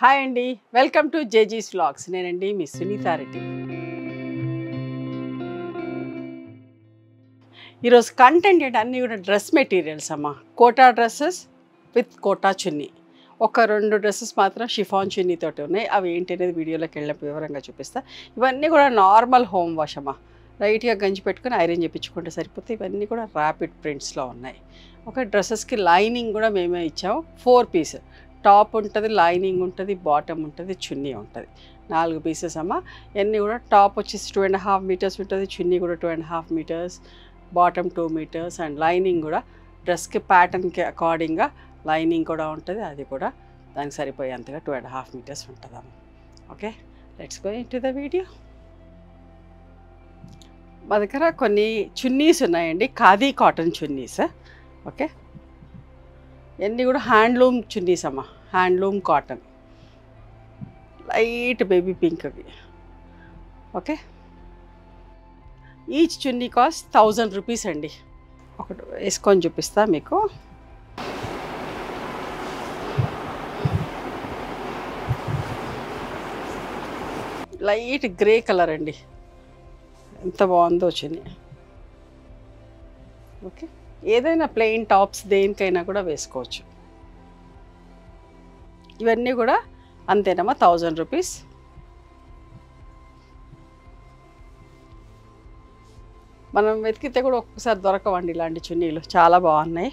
Hi అండి, welcome to జేజీస్ vlogs. నేనండి మీ సునీతా రెడ్డి. ఈరోజు కంటెంట్ ఏంటి, అన్నీ కూడా డ్రెస్ మెటీరియల్స్ అమ్మా. కోటా డ్రెస్సెస్ విత్ కోటా చున్నీ. ఒక 2 డ్రెస్సెస్ మాత్రం షిఫాన్ చున్నీతోటి ఉన్నాయి. అవి ఏంటి అనేది వీడియోలోకి వెళ్ళినప్పుడు వివరంగా చూపిస్తా. ఇవన్నీ కూడా నార్మల్ హోమ్ వాష్ అమ్మా. లైట్గా గంజి పెట్టుకుని ఐరన్ చేయించుకుంటే సరిపోతే. ఇవన్నీ కూడా ర్యాపిడ్ ప్రింట్స్లో ఉన్నాయి. ఒక డ్రెస్సెస్కి లైనింగ్ కూడా మేమే ఇచ్చాము. 4 పీస్ టాప్ ఉంటుంది, లైనింగ్ ఉంటుంది, బాటమ్ ఉంటుంది, చున్నీ ఉంటుంది. 4 పీసెస్ అమ్మ. ఇవన్నీ కూడా టాప్ వచ్చేసి 2.5 మీటర్స్ ఉంటుంది, చున్నీ కూడా 2.5 meters, bottom 2 meters and lining కూడా డ్రెస్కి ప్యాటర్న్కి అకార్డింగ్గా లైనింగ్ కూడా ఉంటుంది. అది కూడా దానికి సరిపోయేంతగా 2.5 మీటర్స్ ఉంటుందమ్మ. Okay, let's go into the video. మా దగ్గర కొన్ని చున్నీస్ ఉన్నాయండి, ఖాదీ కాటన్ చున్నీస్. ఓకే, ఇవన్నీ కూడా హ్యాండ్లూమ్ చున్నీస్ అమ్మ. Handloom cotton, light baby pink అవి. ఓకే, ఈచ్ చున్నీ కాస్ట్ 1000 రూపీస్ అండి. ఒకటి వేసుకొని చూపిస్తా మీకు. లైట్ గ్రే కలర్ అండి, ఎంత బాగుందో చున్నీ. ఓకే, ఏదైనా ప్లెయిన్ టాప్స్ దేనికైనా కూడా వేసుకోవచ్చు. ఇవన్నీ కూడా అంతేనమ్మా, 1000 రూపీస్. మనం వెతికితే కూడా ఒక్కసారి దొరకవండి ఇలాంటి చున్నీలు. చాలా బాగున్నాయి.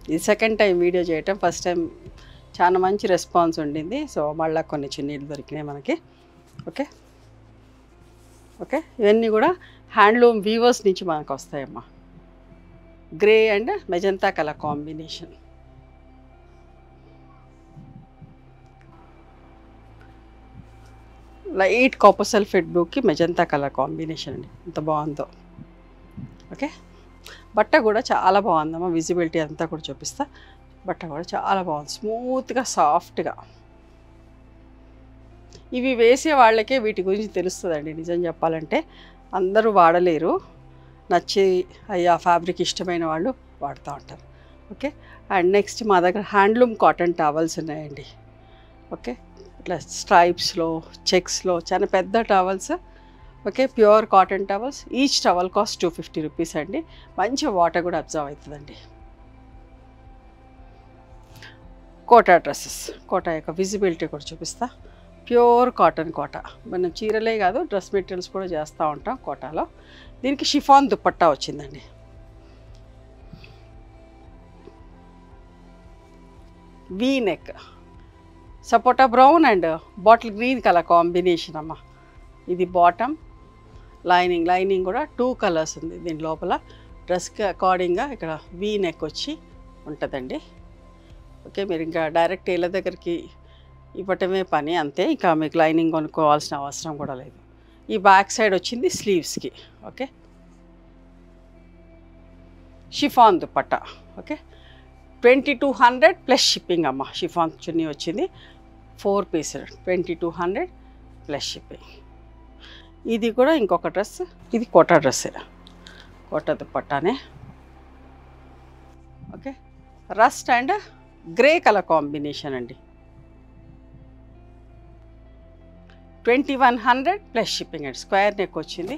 ఇది సెకండ్ టైం వీడియో చేయటం. ఫస్ట్ టైం చాలా మంచి రెస్పాన్స్ ఉండింది. సో మళ్ళీ కొన్ని చున్నీలు దొరికినాయి మనకి. ఓకే ఓకే, ఇవన్నీ కూడా హ్యాండ్లూమ్ వీవర్స్ నుంచి మనకు వస్తాయమ్మా. Grey and magenta colour combination. Light copper sulphate బ్లూకి మెజంతా కలర్ కాంబినేషన్ అండి, ఎంత బాగుందో. ఓకే, బట్ట కూడా చాలా బాగుందమ్మా. విజిబిలిటీ అంతా కూడా చూపిస్తా. బట్ట కూడా చాలా బాగుంది, స్మూత్గా సాఫ్ట్గా. ఇవి వేసే వాళ్ళకే వీటి గురించి తెలుస్తుందండి. నిజం చెప్పాలంటే అందరూ వాడలేరు. నచ్చి అయ్యా ఫ్యాబ్రిక్ ఇష్టమైన వాళ్ళు వాడుతూ ఉంటారు. ఓకే, అండ్ నెక్స్ట్ మా దగ్గర హ్యాండ్లూమ్ కాటన్ టవల్స్ ఉన్నాయండి. ఓకే, ఇట్లా స్ట్రైప్స్లో చెక్స్లో చాలా పెద్ద towels. Okay, pure cotton towels. Each towel cost 250 rupees అండి. మంచి వాటర్ కూడా అబ్జర్వ్ అవుతుందండి. కోటా డ్రెస్సెస్, కోటా యొక్క విజిబిలిటీ కూడా చూపిస్తా. Pure cotton Kota. మనం చీరలే కాదు, డ్రెస్ మెటీరియల్స్ కూడా చేస్తూ ఉంటాం కోటాలో. దీనికి షిఫాన్ దుపట్టా వచ్చిందండి. V neck, sapota brown and bottle green colour combination అమ్మ. ఇది బాటమ్. లైనింగ్ కూడా 2 కలర్స్ ఉంది దీని లోపల. డ్రెస్కి అకార్డింగ్గా ఇక్కడ వీ నెక్ వచ్చి ఉంటుందండి. ఓకే, మీరు ఇంకా డైరెక్ట్ టైలర్ దగ్గరికి ఇవ్వటమే పని అంతే. ఇంకా మీకు లైనింగ్ కొనుక్కోవాల్సిన అవసరం కూడా లేదు. ఈ బ్యాక్ సైడ్ వచ్చింది స్లీవ్స్కి. Okay, chiffon dupatta. Okay, 2200 plus shipping అమ్మ. షిఫాన్ చున్నీ వచ్చింది 4 పీస్, 2200 ప్లస్ షిప్పింగ్. ఇది కూడా ఇంకొక డ్రెస్. ఇది కోటా డ్రెస్సే, కోటా దుపట్టానే. Okay, rust and grey colour combination అండి. 2100 ప్లస్ షిప్పింగ్ అండి. స్క్వేర్ నెక్ వచ్చింది.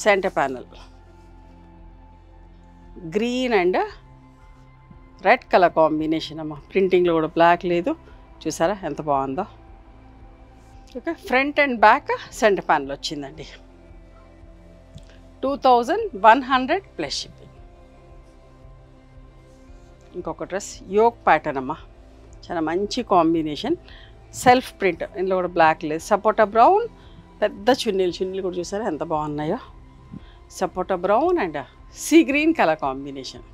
Centre panel green and red colour combination అమ్మ. ప్రింటింగ్లో కూడా బ్లాక్ లేదు, చూసారా ఎంత బాగుందో. Okay, front and back centre panel వచ్చిందండి. 2100 ప్లస్ షిప్పింగ్. ఇంకొక డ్రెస్ యోక్ ప్యాటర్న్ అమ్మ. చాలా మంచి కాంబినేషన్, సెల్ఫ్ ప్రింట్. ఇందులో కూడా బ్లాక్ లేదు. సపోటా బ్రౌన్, పెద్ద చున్నీలు కూడా చూసారా ఎంత బాగున్నాయో. Sapota brown and sea green colour combination.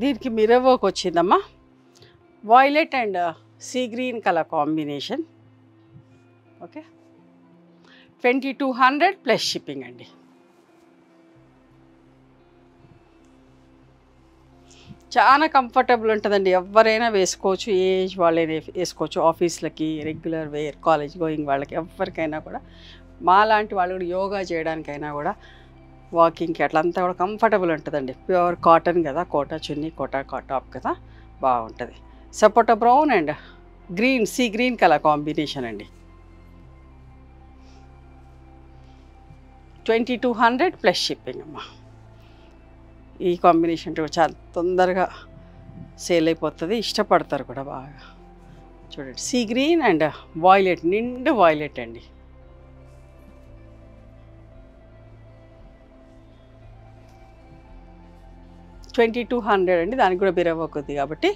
దీనికి మిర్రర్ వర్క్ వచ్చిందమ్మా. Violet and sea green colour combination. Okay, 2200 plus shipping అండి. చాలా కంఫర్టబుల్ ఉంటుందండి. ఎవరైనా వేసుకోవచ్చు, ఏ ఏజ్ వాళ్ళైనా వేసుకోవచ్చు. ఆఫీస్లకి, రెగ్యులర్ వేర్, కాలేజ్ గోయింగ్ వాళ్ళకి ఎవరికైనా కూడా, మా లాంటి వాళ్ళు కూడా యోగా చేయడానికైనా కూడా, వాకింగ్కి అట్లంతా కూడా కంఫర్టబుల్ ఉంటుందండి. ప్యూర్ కాటన్ కదా, కోటా చున్నీ, కోటా టాప్ కదా, బాగుంటుంది. Sapota brown and green, sea green colour combination అండి. 2200 ప్లస్ షిప్పింగ్ అమ్మ. ఈ కాంబినేషన్ కూడా చాలా తొందరగా సేల్ అయిపోతుంది, ఇష్టపడతారు కూడా బాగా. చూడండి, సీ గ్రీన్ అండ్ వాయిలెట్, నిండు వాయిలెట్ అండి. $2200 అండి. దానికి కూడా బిరవ కొద్ది కాబట్టి.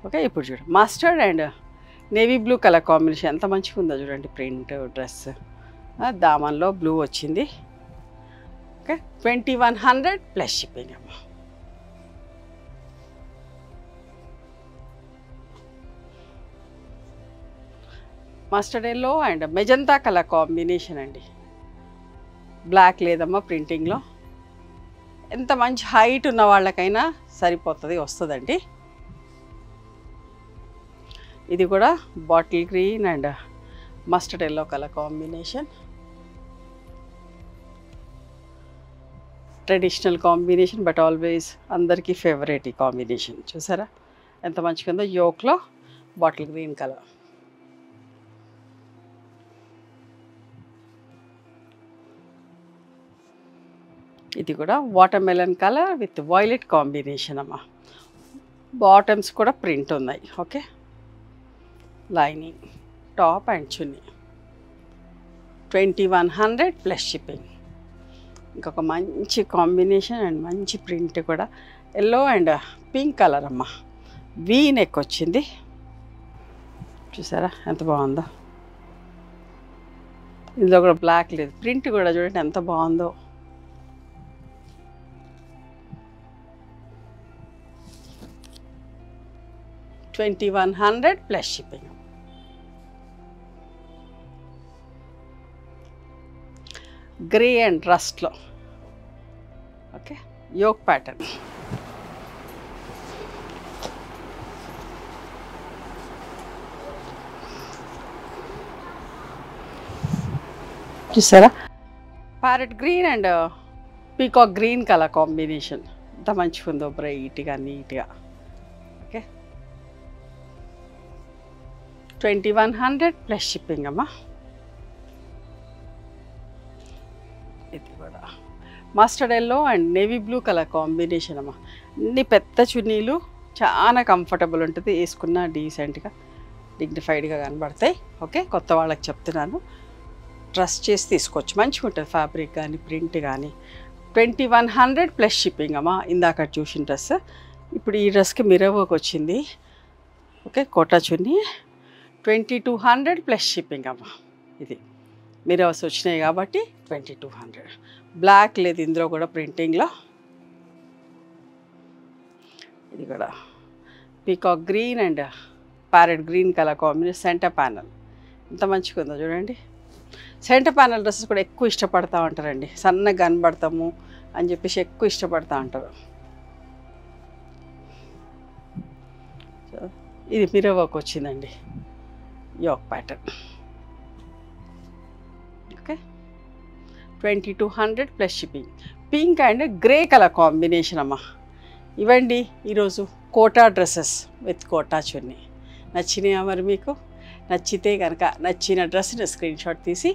ఓకే, ఇప్పుడు చూడండి mustard and navy blue colour combination ఎంత మంచిగా ఉందో చూడండి. ప్రింట్ డ్రెస్, దామన్లో బ్లూ వచ్చింది. ఓకే, 2100 ప్లస్ షిప్పింగ్ అమ్మ. Mustard yellow and magenta colour combination అండి. బ్లాక్ లేదమ్మా ప్రింటింగ్లో. ఎంత మంచి హైట్ ఉన్న వాళ్ళకైనా సరిపోతుంది, వస్తుందండి. ఇది కూడా bottle green and mustard yellow colour combination. Traditional combination, but always అందరికీ ఫేవరెట్ ఈ కాంబినేషన్. చూసారా ఎంత మంచిగా ఉందో. యోక్లో బాటిల్ గ్రీన్ కలర్. ఇది కూడా water melon colour with violet combination అమ్మ. బాటమ్స్ కూడా ప్రింట్ ఉన్నాయి. Okay, lining, top and chunni. 2100 plus shipping. ఇంకొక మంచి కాంబినేషన్ అండ్ మంచి ప్రింట్ కూడా, ఎల్లో అండ్ పింక్ కలర్ అమ్మ. వీ నెక్ వచ్చింది. చూసారా ఎంత బాగుందో. ఇందులో కూడా బ్లాక్ లేదు, ప్రింట్ కూడా చూడండి ఎంత బాగుందో. $2100 ప్లస్ షిప్పింగ్. గ్రే అండ్ రస్ట్లో. Okay, yoke pattern. చూసారా parrot green and peacock green colour combination ఎంత మంచిగా ఉందో, బ్రైట్గా నీట్గా. ఓకే, 2100 ప్లస్ షిప్పింగ్ అమ్మా. ఇది కూడా mustard yellow and navy blue colour combination అమ్మా. అన్ని పెద్ద చున్నీలు, చాలా కంఫర్టబుల్ ఉంటుంది, వేసుకున్న డీసెంట్గా డిగ్నిఫైడ్గా కనబడతాయి. ఓకే, కొత్త వాళ్ళకి చెప్తున్నాను, ట్రస్ట్ చేసి తీసుకోవచ్చు, మంచిగా ఉంటుంది ఫ్యాబ్రిక్ కానీ ప్రింట్ కానీ. 2100 ప్లస్ షిప్పింగ్ అమ్మా. ఇందాక చూసిన డ్రెస్, ఇప్పుడు ఈ డ్రెస్కి మిర్రర్ వర్క్ వచ్చింది. ఓకే, కోటా చున్నీ. 2200 ప్లస్ షిప్పింగ్ అమ్మా. ఇది మిర్రర్స్ వచ్చినాయి కాబట్టి 2200. బ్లాక్ లేదు ఇందులో కూడా ప్రింటింగ్లో. ఇది కూడా peacock green and parrot green colour combination. Centre panel ఎంత మంచిగా ఉందో చూడండి. సెంటర్ ప్యానల్ డ్రెస్సెస్ కూడా ఎక్కువ ఇష్టపడతా ఉంటారండి, సన్నగా కనబడతాము అని చెప్పేసి ఎక్కువ ఇష్టపడతా ఉంటారు. ఇది మిర్రర్ వర్క్ వచ్చిందండి, yoke pattern. Okay, 2200 plus shipping. Pink and grey colour combination అమ్మ. ఇవండి ఈరోజు కోటా డ్రెస్సెస్ విత్ కోటా చున్నీ. నచ్చినాయా మరి మీకు? నచ్చితే కనుక నచ్చిన డ్రెస్ని స్క్రీన్ షాట్ తీసి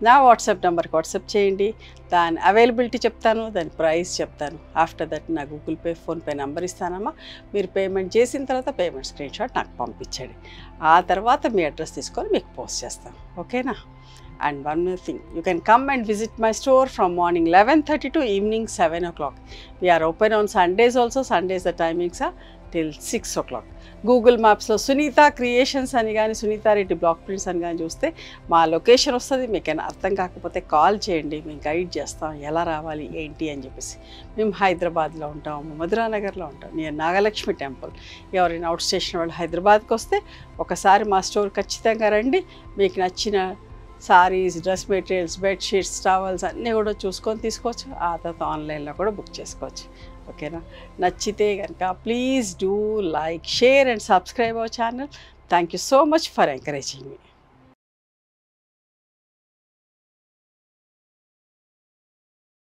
నా వాట్సాప్ నెంబర్కి వాట్సాప్ చేయండి. దాని అవైలబిలిటీ చెప్తాను, దాని ప్రైస్ చెప్తాను. ఆఫ్టర్ దట్ నా గూగుల్ పే, ఫోన్పే నెంబర్ ఇస్తానమ్మా. మీరు పేమెంట్ చేసిన తర్వాత పేమెంట్ స్క్రీన్ షాట్ నాకు పంపించండి. ఆ తర్వాత మీ అడ్రస్ తీసుకొని మీకు పోస్ట్ చేస్తాను. ఓకేనా? And one more thing, you can come and visit my store from morning 11:30 to evening 7 o'clock. We are open on Sundays also. Sundays the timings are till 6 o'clock. Google Maps lo Sunita Creations ani gaani Sunita Reddy Block Prints ani gaani chuste ma location ostadi. meekena artham kaakapothe call cheyandi, మేము guide చేస్తాం ఎలా రావాలి ఏంటి అని చెప్పేసి. మేము హైదరాబాద్లో ఉంటాము, మధురానగర్లో ఉంటాం, నియర్ నాగలక్ష్మి టెంపుల్. ఎవరైనా అవుట్ స్టేషన్ వాళ్ళు హైదరాబాద్కి వస్తే ఒకసారి మా స్టోర్ ఖచ్చితంగా రండి. మీకు నచ్చిన saris, dress materials, bedsheets, towels అన్నీ కూడా చూసుకొని తీసుకోవచ్చు. ఆ తర్వాత ఆన్లైన్లో కూడా బుక్ చేసుకోవచ్చు. ఓకేనా? నచ్చితే కనుక please do like, share and subscribe our channel. Thank you so much for encouraging me.